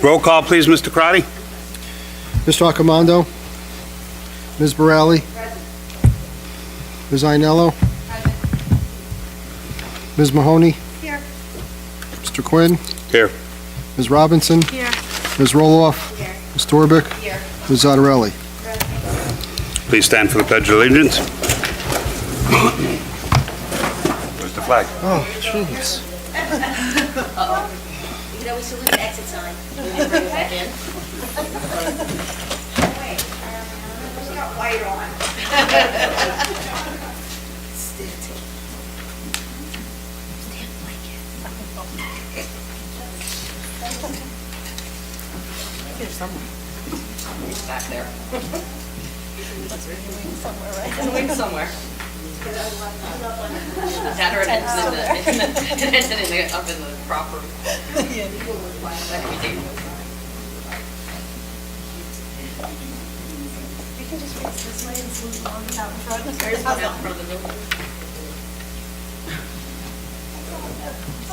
Roll call, please, Mr. Crotty. Mr. Accomando? Ms. Borelli? Ms. Ainello? Ms. Mahoney? Here. Mr. Quinn? Here. Ms. Robinson? Here. Ms. Roloff? Here. Ms. Torbic? Here. Ms. Zottarelli? Please stand for the Pledge of Allegiance. Where's the flag? Oh, jeez. You know, we salute the exit sign. And then bring it back in. Wait, it's got white on. Here's someone. He's back there. Somewhere, right? It's a wing somewhere. Down her head and then up in the proper. Yeah. That could be dangerous. You can just raise this way and salute along out in front. There's one out in front of the building.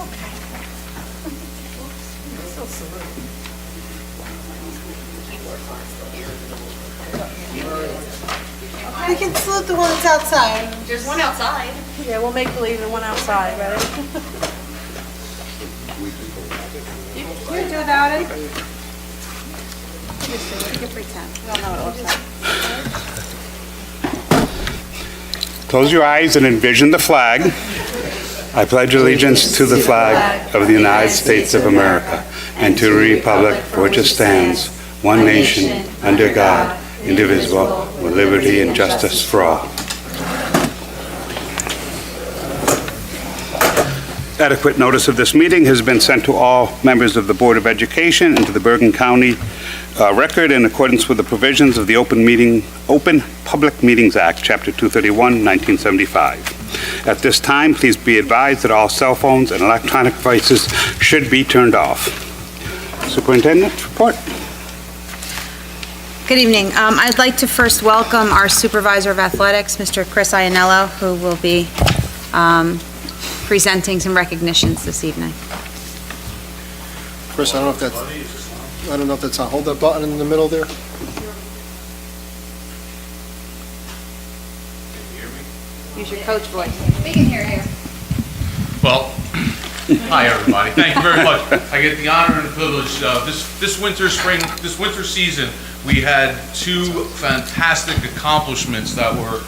Okay. Still salute. We can salute the one that's outside. There's one outside. Yeah, we'll make believe the one outside, ready? You can do without it. You can pretend. We don't know what it looks like. Close your eyes and envision the flag. I pledge allegiance to the flag of the United States of America and to the republic for which it stands, one nation, under God, indivisible, with liberty and justice for all. Adequate notice of this meeting has been sent to all members of the Board of Education and to the Bergen County Record in accordance with the provisions of the Open Public Meetings Act, Chapter 231, 1975. At this time, please be advised that all cell phones and electronic devices should be turned off. Superintendent, report. Good evening. I'd like to first welcome our Supervisor of Athletics, Mr. Chris Iannello, who will be presenting some recognitions this evening. Chris, I don't know if that's on. Hold that button in the middle there. Use your coach voice. We can hear you. Well, hi everybody. Thank you very much. I get the honor and the privilege. This winter season, we had two fantastic accomplishments that were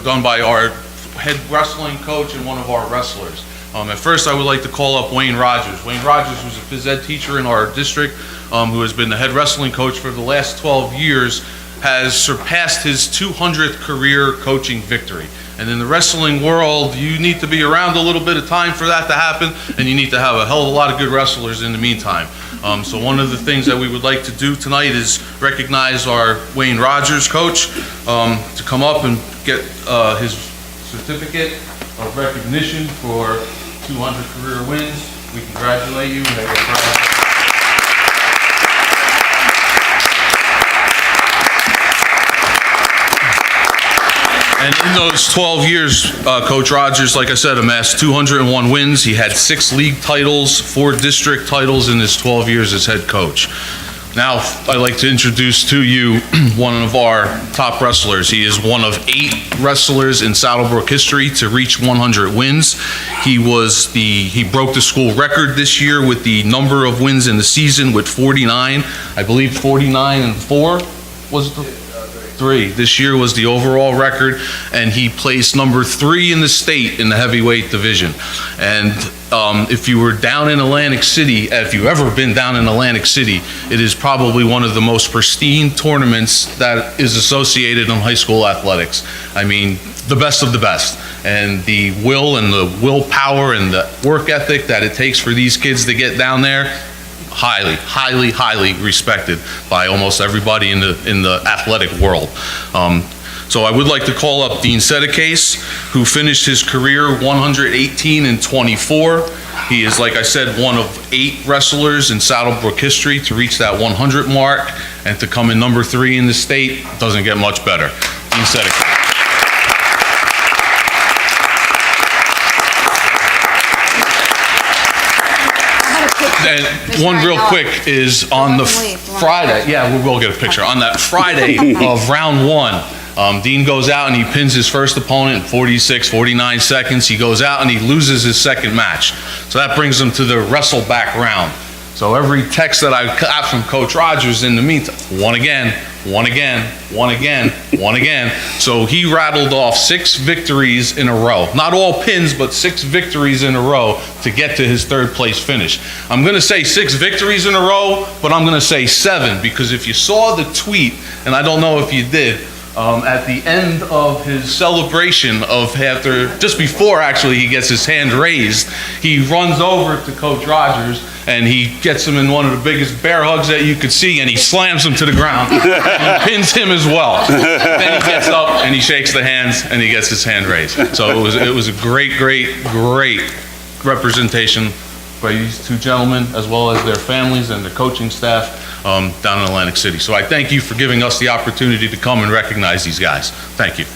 done by our head wrestling coach and one of our wrestlers. At first, I would like to call up Wayne Rogers. Wayne Rogers was a phys ed teacher in our district, who has been the head wrestling coach for the last 12 years, has surpassed his 200th career coaching victory. And in the wrestling world, you need to be around a little bit of time for that to happen, and you need to have a hell of a lot of good wrestlers in the meantime. So one of the things that we would like to do tonight is recognize our Wayne Rogers coach to come up and get his certificate of recognition for 200 career wins. We congratulate you. And in those 12 years, Coach Rogers, like I said, amassed 201 wins. He had 6 league titles, 4 district titles in his 12 years as head coach. Now, I'd like to introduce to you one of our top wrestlers. He is one of 8 wrestlers in Saddlebrook history to reach 100 wins. He broke the school record this year with the number of wins in the season with 49. I believe 49-4 was the 3. This year was the overall record, and he placed number 3 in the state in the heavyweight division. And if you were down in Atlantic City, if you've ever been down in Atlantic City, it is probably one of the most pristine tournaments that is associated in high school athletics. I mean, the best of the best. And the will and the willpower and the work ethic that it takes for these kids to get down there, highly, highly, highly respected by almost everybody in the athletic world. So I would like to call up Dean Sedecase, who finished his career 118-24. He is, like I said, one of 8 wrestlers in Saddlebrook history to reach that 100 mark, and to come in number 3 in the state doesn't get much better. Dean Sedecase. And one real quick is on the Friday, yeah, we'll get a picture. On that Friday of round one, Dean goes out and he pins his first opponent in 46, 49 seconds. He goes out and he loses his second match. So that brings him to the wrestle back round. So every text that I got from Coach Rogers in the meantime, one again, one again, one again, one again. So he rattled off 6 victories in a row. Not all pins, but 6 victories in a row to get to his third place finish. I'm going to say 6 victories in a row, but I'm going to say 7, because if you saw the tweet, and I don't know if you did, at the end of his celebration of just before actually he gets his hand raised, he runs over to Coach Rogers and he gets him in one of the biggest bear hugs that you could see, and he slams him to the ground and pins him as well. Then he gets up and he shakes the hands and he gets his hand raised. So it was a great representation by these 2 gentlemen, as well as their families and their coaching staff down in Atlantic City. So I thank you for giving us the opportunity to come and recognize these guys. Thank you.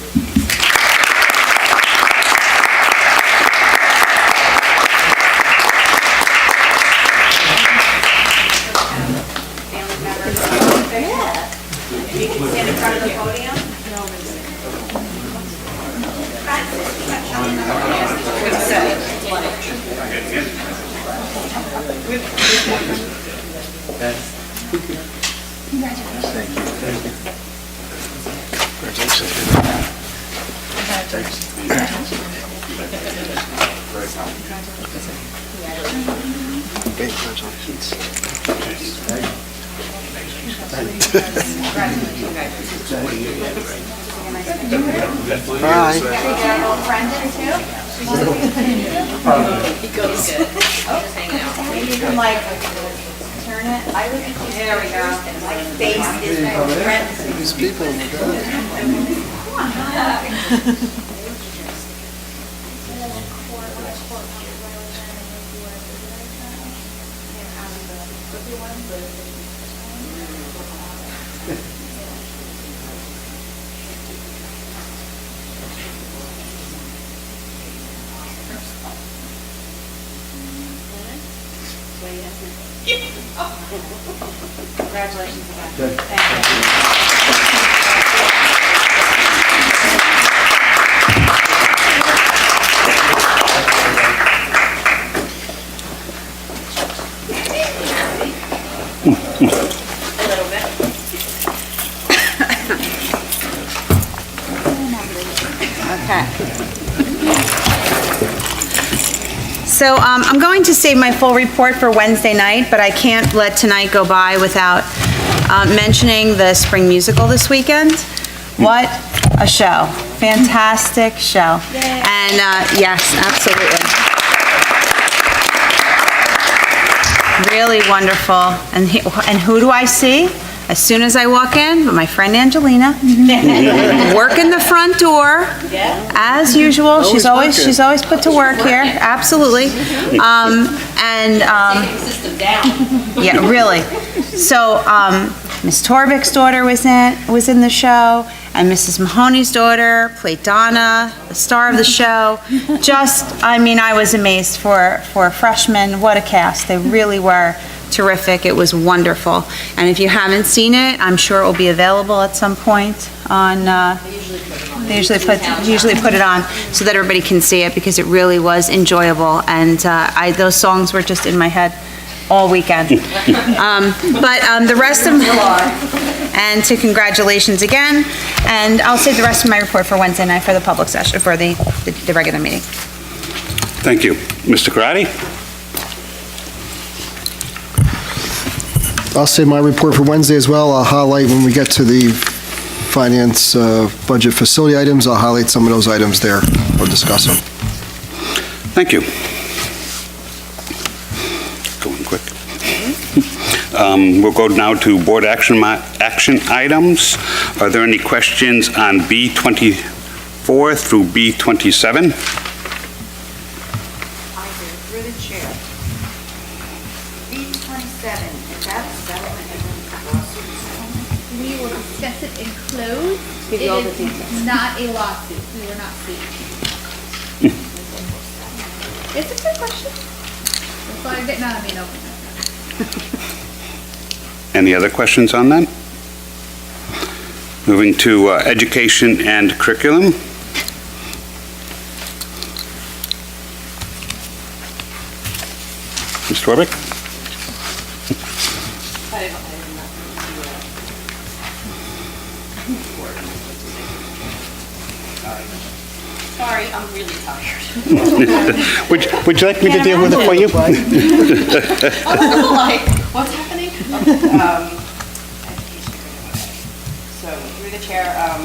These people, Congratulations again. Thank you. Okay. So I'm going to save my full report for Wednesday night, but I can't let tonight go by without mentioning the spring musical this weekend. What a show. Fantastic show. And yes, absolutely. Really wonderful. And who do I see? As soon as I walk in, my friend Angelina, working the front door, as usual. She's always put to work here, absolutely. Yeah, really. So, Miss Torbeck's daughter was in the show, and Mrs. Mahoney's daughter played Donna, the star of the show. I was amazed for a freshman. What a cast! They really were terrific. It was wonderful. And if you haven't seen it, I'm sure it will be available at some point on, they usually put it on so that everybody can see it, because it really was enjoyable. And those songs were just in my head all weekend. The rest of and to congratulations again. And I'll save the rest of my report for Wednesday night for the public session, for the regular meeting. Thank you. Mr. Karati? I'll save my report for Wednesday as well. I'll highlight when we get to the finance budget facility items, I'll highlight some of those items there. We'll discuss them. Thank you. Going quick. We'll go now to board action items. Are there any questions on B24 through B27? Through the chair. B27, is that a settlement and lawsuit? We will discuss it in closed. Give you all the It details. is not a lawsuit. We were not sued. It's a good question. That's why I didn't, no, I mean, no. Any other questions on that? Moving to education and curriculum. Ms. Torbeck? Sorry, I'm really tired. Would you like me to deal with it for you? I'm a little like, what's happening? So, through the chair, are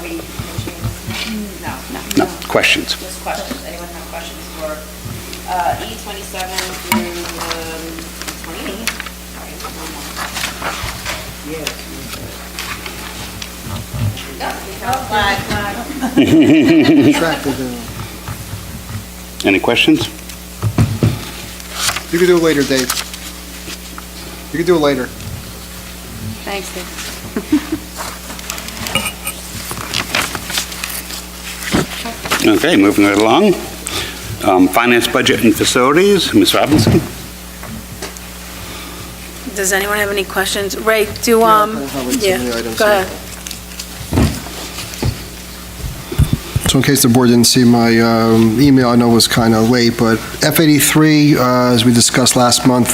we finishing? No. No, questions? Just questions. Anyone have questions for E27 through 28? Sorry, one more. Yeah, we have flag. Any questions? You can do it later, Dave. You can do it later. Thanks, Dave. Okay, moving right along. Finance, budget, and facilities, Ms. Robinson? Does anyone have any questions? Ray, Go ahead. So in case the board didn't see my email, I know it was kind of late, but F-83, as we discussed last month,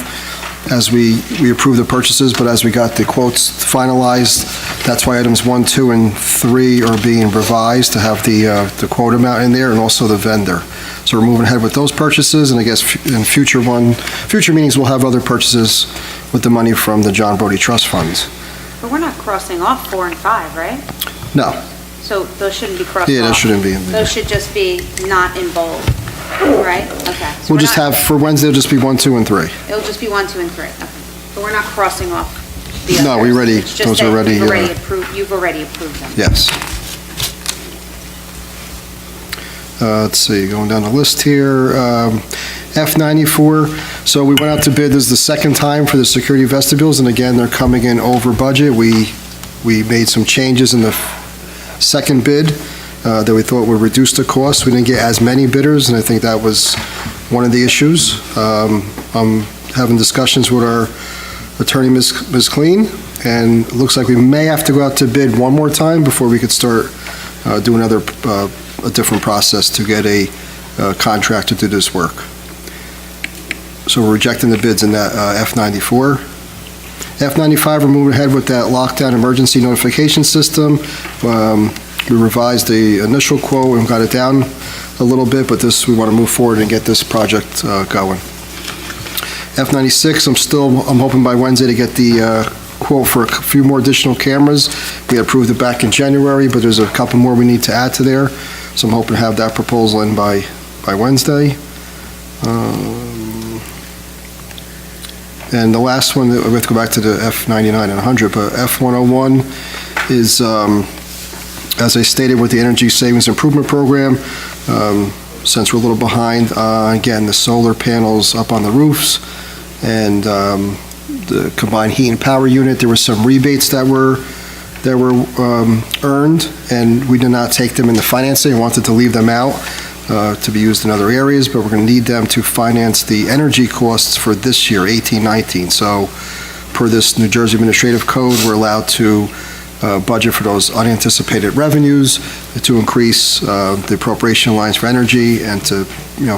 as we approved the purchases, but as we got the quotes finalized, that's why items 1, 2, and 3 are being revised to have the quote amount in there and also the vendor. So we're moving ahead with those purchases, and I guess in future meetings, we'll have other purchases with the money from the John Brody Trust Funds. But we're not crossing off 4 and 5, right? No, So those shouldn't be crossed off? yeah, that shouldn't be in there. Those should just be not in bold, right? Okay. So We'll we're just not- have, for Wednesday, it'll just be 1, 2, and 3. It'll just be 1, 2, and 3, okay. But we're not crossing off the others? No, we already- It's just those that are already, you've already approved them? Yes. Let's see, going down the list here, F-94, so we went out to bid, this is the second time for the security vestibules, and again, they're coming in over budget. We made some changes in the second bid that we thought would reduce the cost. We didn't get as many bidders, and I think that was one of the issues. I'm having discussions with our attorney, Ms. Clean, and it looks like we may have to go out to bid one more time before we could start doing a different process to get a contractor to do this work. So we're rejecting the bids in that F-94. F-95, we're moving ahead with that lockdown emergency notification system. We revised the initial quote and got it down a little bit, but we want to move forward and get this project going. F-96, I'm hoping by Wednesday to get the quote for a few more additional cameras. We approved it back in January, but there's a couple more we need to add to there, so I'm hoping to have that proposal in by Wednesday. And the last one, we have to go back to the F-99 and 100, but F-101 is, as I stated, with the Energy Savings Improvement Program, since we're a little behind, again, the solar panels up on the roofs and the combined heat and power unit, there were some rebates that were earned, and we did not take them in the financing. We wanted to leave them out to be used in other areas, but we're going to need them to finance the energy costs for this year, 18-19. So per this New Jersey Administrative Code, we're allowed to budget for those unanticipated revenues to increase the appropriation lines for energy and to,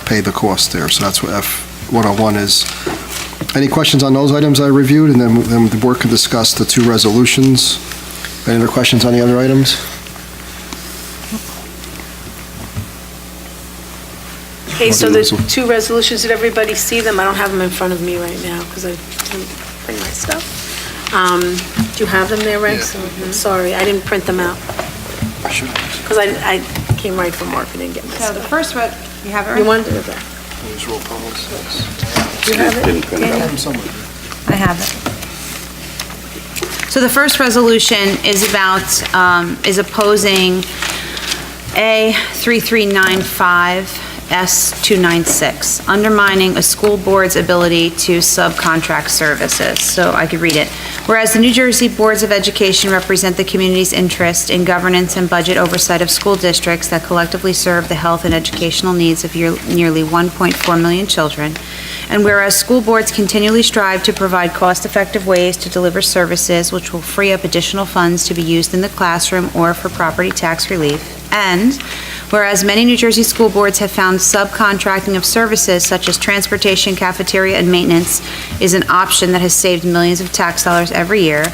pay the cost there. So that's what F-101 is. Any questions on those items I reviewed? And then the board can discuss the two resolutions. Any other questions on the other items? Okay, so the two resolutions, did everybody see them? I don't have them in front of me right now because I didn't bring my stuff. Do you have them there, Ray? So, I'm sorry, I didn't print them out. Because I came right from work and didn't get my So the stuff. first one, you have it right? You wanted it there? Do you have it? Didn't print it out. I have it. So the first resolution is about, is opposing A3395 S296, undermining a school board's ability to subcontract services. So I could read it. Whereas the New Jersey Boards of Education represent the community's interest in governance and budget oversight of school districts that collectively serve the health and educational needs of nearly 1.4 million children. And whereas school boards continually strive to provide cost-effective ways to deliver services which will free up additional funds to be used in the classroom or for property tax relief. And whereas many New Jersey school boards have found subcontracting of services such as transportation, cafeteria, and maintenance is an option that has saved millions of tax dollars every year.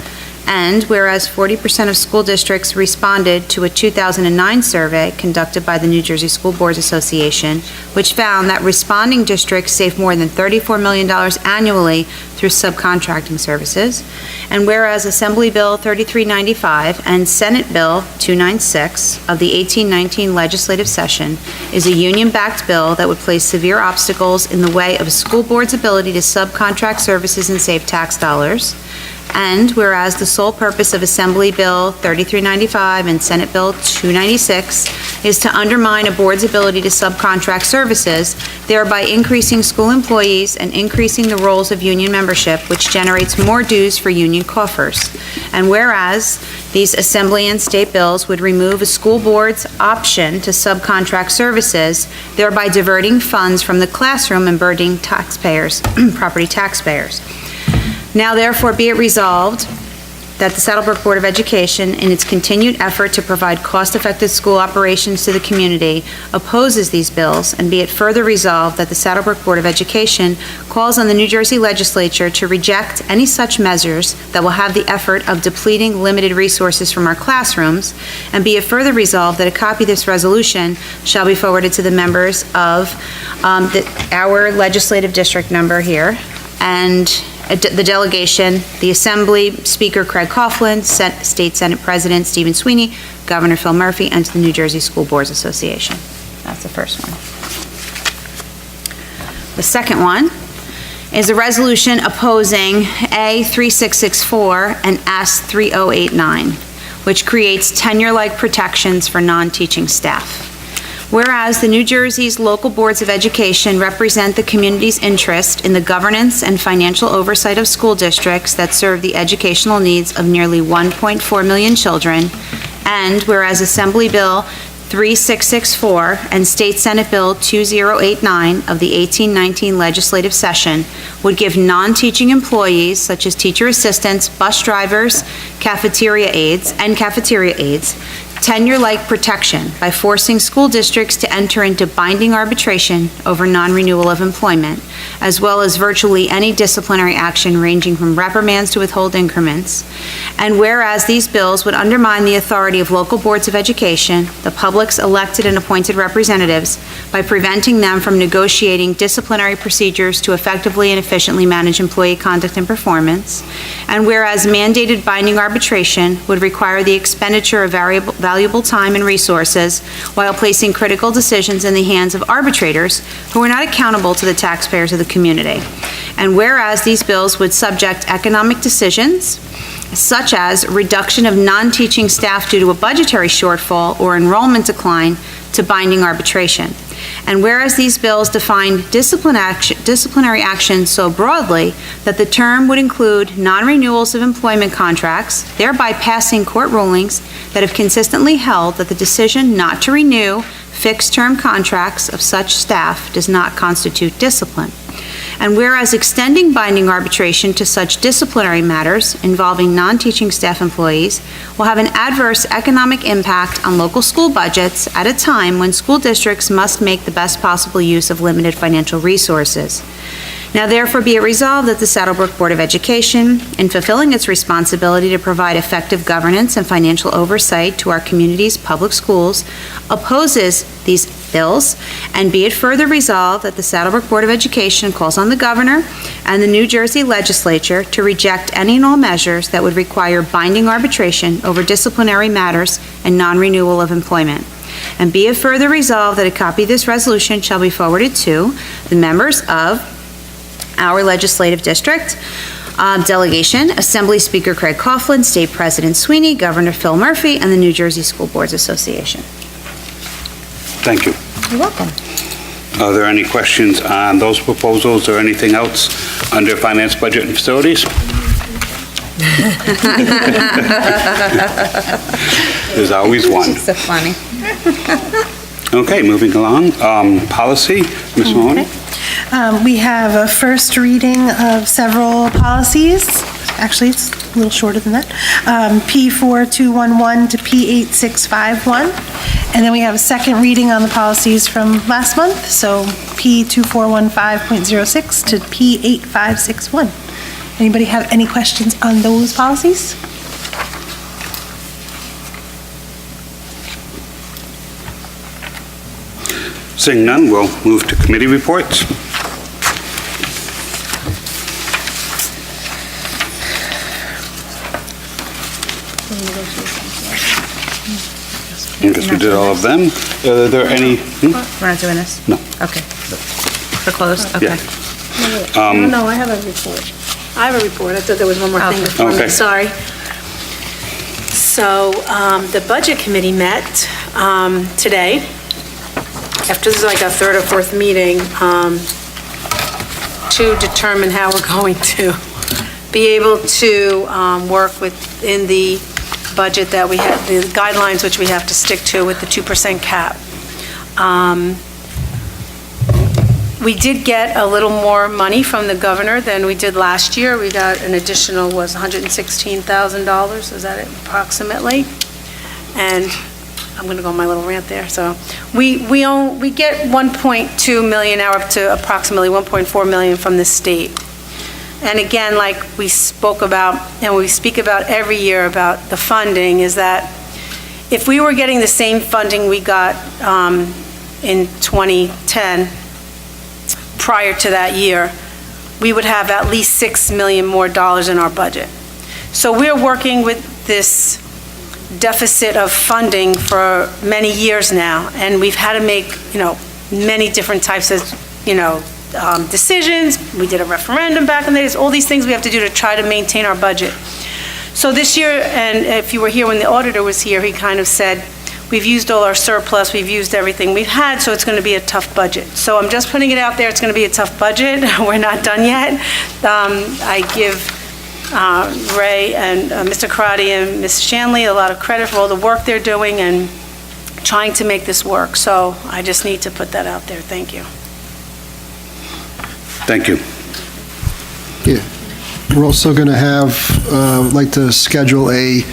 And whereas 40% of school districts responded to a 2009 survey conducted by the New Jersey School Boards Association, which found that responding districts save more than $34 million annually through subcontracting services. And whereas Assembly Bill 3395 and Senate Bill 296 of the 1819 legislative session is a union-backed bill that would place severe obstacles in the way of a school board's ability to subcontract services and save tax dollars. And whereas the sole purpose of Assembly Bill 3395 and Senate Bill 296 is to undermine a board's ability to subcontract services, thereby increasing school employees and increasing the rolls of union membership, which generates more dues for union coffers. And whereas these Assembly and state bills would remove a school board's option to subcontract services, thereby diverting funds from the classroom and burdening taxpayers, property taxpayers. Now therefore be it resolved that the Saddlebrook Board of Education, in its continued effort to provide cost-effective school operations to the community, opposes these bills, and be it further resolved that the Saddlebrook Board of Education calls on the New Jersey Legislature to reject any such measures that will have the effort of depleting limited resources from our classrooms, and be it further resolved that a copy of this resolution shall be forwarded to the members of our legislative district number here, and the delegation, the Assembly Speaker Craig Coughlin, State Senate President Stephen Sweeney, Governor Phil Murphy, and to the New Jersey School Boards Association. That's the first one. The second one is a resolution opposing A 3664 and S 3089, which creates tenure-like protections for non-teaching staff. Whereas the New Jersey's local boards of education represent the community's interest in the governance and financial oversight of school districts that serve the educational needs of nearly 1.4 million children, and whereas Assembly Bill 3664 and State Senate Bill 2089 of the 1819 legislative session would give non-teaching employees, such as teacher assistants, bus drivers, cafeteria aides, tenure-like protection by forcing school districts to enter into binding arbitration over non-renewal of employment, as well as virtually any disciplinary action ranging from reprimands to withhold increments. And whereas these bills would undermine the authority of local boards of education, the public's elected and appointed representatives, by preventing them from negotiating disciplinary procedures to effectively and efficiently manage employee conduct and performance. And whereas mandated binding arbitration would require the expenditure of valuable time and resources while placing critical decisions in the hands of arbitrators who are not accountable to the taxpayers of the community. And whereas these bills would subject economic decisions, such as reduction of non-teaching staff due to a budgetary shortfall or enrollment decline, to binding arbitration. And whereas these bills define disciplinary action so broadly that the term would include non-renewals of employment contracts, thereby passing court rulings that have consistently held that the decision not to renew fixed-term contracts of such staff does not constitute discipline. And whereas extending binding arbitration to such disciplinary matters involving non-teaching staff employees will have an adverse economic impact on local school budgets at a time when school districts must make the best possible use of limited financial resources. Now therefore be it resolved that the Saddlebrook Board of Education, in fulfilling its responsibility to provide effective governance and financial oversight to our community's public schools, opposes these bills, and be it further resolved that the Saddlebrook Board of Education calls on the Governor and the New Jersey Legislature to reject any and all measures that would require binding arbitration over disciplinary matters and non-renewal of employment. And be it further resolved that a copy of this resolution shall be forwarded to the members of our legislative district delegation, Assembly Speaker Craig Coughlin, State President Sweeney, Governor Phil Murphy, and the New Jersey School Boards Association. Thank you. You're welcome. Are there any questions on those proposals or anything else under Finance, Budget, and Facilities? There's always one. So funny. Okay, moving along. Policy, Ms. Mahoney? We have a first reading of several policies. Actually, it's a little shorter than that. P4211 to P8651. And then we have a second reading on the policies from last month, so P2415.06 to P8561. Anybody have any questions on those policies? Seeing none, we'll move to committee reports. I guess we did all of them. Are there any? We're not doing this? No. Okay. For closed, okay. Yeah. No, I have a report. I have a report. I thought there was one more thing Okay. before me, Okay. sorry. So, the Budget Committee met today, after this is like our third or fourth meeting, to determine how we're going to be able to work within the budget that we have, the guidelines which we have to stick to with the 2% cap. We did get a little more money from the governor than we did last year. We got an additional, was $116,000, is that it, approximately? And I'm going to go on my little rant there. So we get 1.2 million now up to approximately 1.4 million from the state. And again, like we spoke about, and we speak about every year about the funding, is that if we were getting the same funding we got in 2010, prior to that year, we would have at least $6 million more in our budget. So we're working with this deficit of funding for many years now, and we've had to make, many different types of, decisions. We did a referendum back in the days, all these things we have to do to try to maintain our budget. So this year, and if you were here when the auditor was here, he kind of said, we've used all our surplus, we've used everything we've had, so it's going to be a tough budget. So I'm just putting it out there, it's going to be a tough budget. We're not done yet. I give Ray and Mr. Karate and Ms. Shanley a lot of credit for all the work they're doing and trying to make this work. So I just need to put that out there. Thank you. Thank you. Yeah. We're also going to have, like to schedule a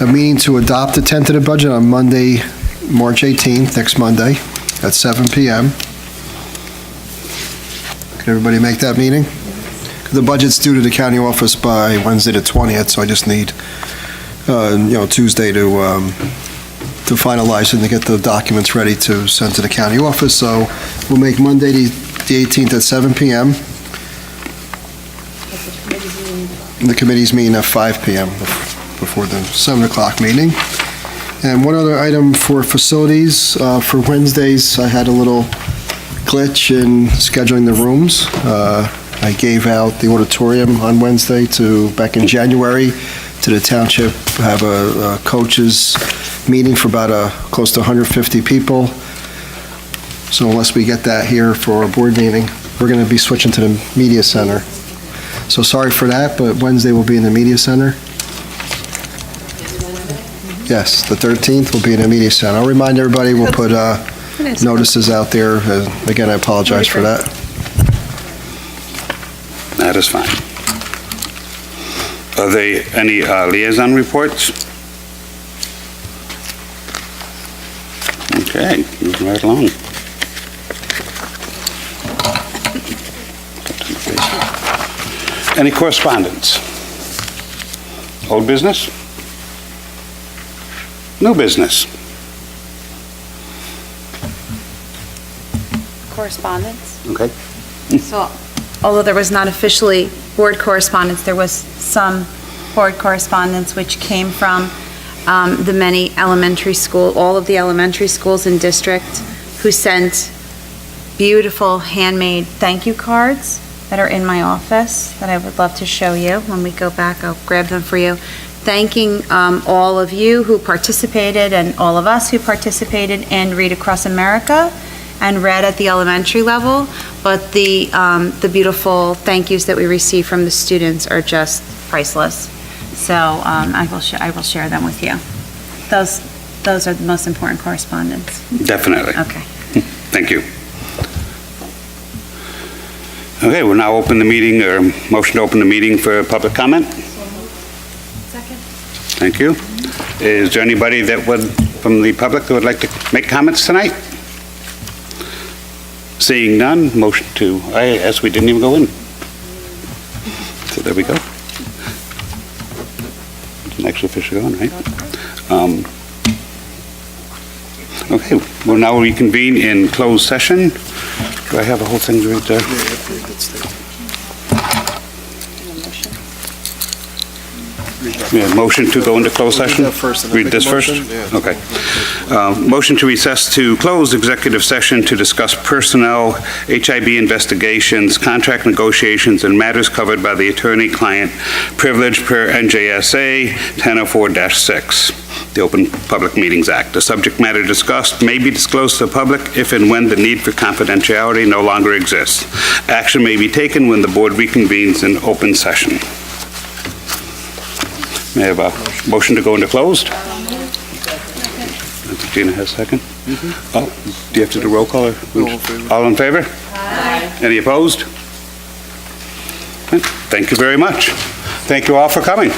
meeting to adopt the tentative budget on Monday, March 18th, next Monday, at 7 p.m. Can everybody make that meeting? The budget's due to the county office by Wednesday the 20th, so I just need, Tuesday to finalize it and to get the documents ready to send to the county office. So we'll make Monday the 18th at 7 p.m. The committee's meeting at 5 p.m. before the 7 o'clock meeting. And one other item for facilities, for Wednesdays, I had a little glitch in scheduling the rooms. I gave out the auditorium on Wednesday back in January, to the township, have a coaches meeting for about close to 150 people. So unless we get that here for our board meeting, we're going to be switching to the media center. So sorry for that, but Wednesday will be in the media center. Yes, the 13th will be in the media center. I'll remind everybody, we'll put notices out there. Again, I apologize for that. That is fine. Are there any liaison reports? Okay, moving right along. Any correspondence? Old business? New business? Correspondence? Okay. So, although there was not officially board correspondence, there was some board correspondence which came from the many all of the elementary schools in district who sent beautiful handmade thank you cards that are in my office that I would love to show you. When we go back, I'll grab them for you. Thanking all of you who participated and all of us who participated in Read Across America and read at the elementary level, but the beautiful thank yous that we received from the students are just priceless. So I will share them with you. Those are the most important correspondence. Definitely. Okay. Thank you. Okay, we'll now open the meeting, or motion to open the meeting for public comment. Second. Thank you. Is there anybody that would, from the public, that would like to make comments tonight? Seeing none, motion to, I guess we didn't even go in. So there we go. Next official going, right? Okay, we'll now reconvene in closed session. Do I have a whole thing to read there? Yeah, motion to go into closed session? Read this first? Okay. Motion to recess to close executive session to discuss personnel, HIB investigations, contract negotiations, and matters covered by the attorney-client privilege per NJSA 1004-6, the Open Public Meetings Act. The subject matter discussed may be disclosed to the public if and when the need for confidentiality no longer exists. Action may be taken when the board reconvenes in open session. May I have a motion to go into closed? Gina has a second? Oh, do you have to do roll call? All in favor? Aye. Any opposed? Thank you very much. Thank you all for coming.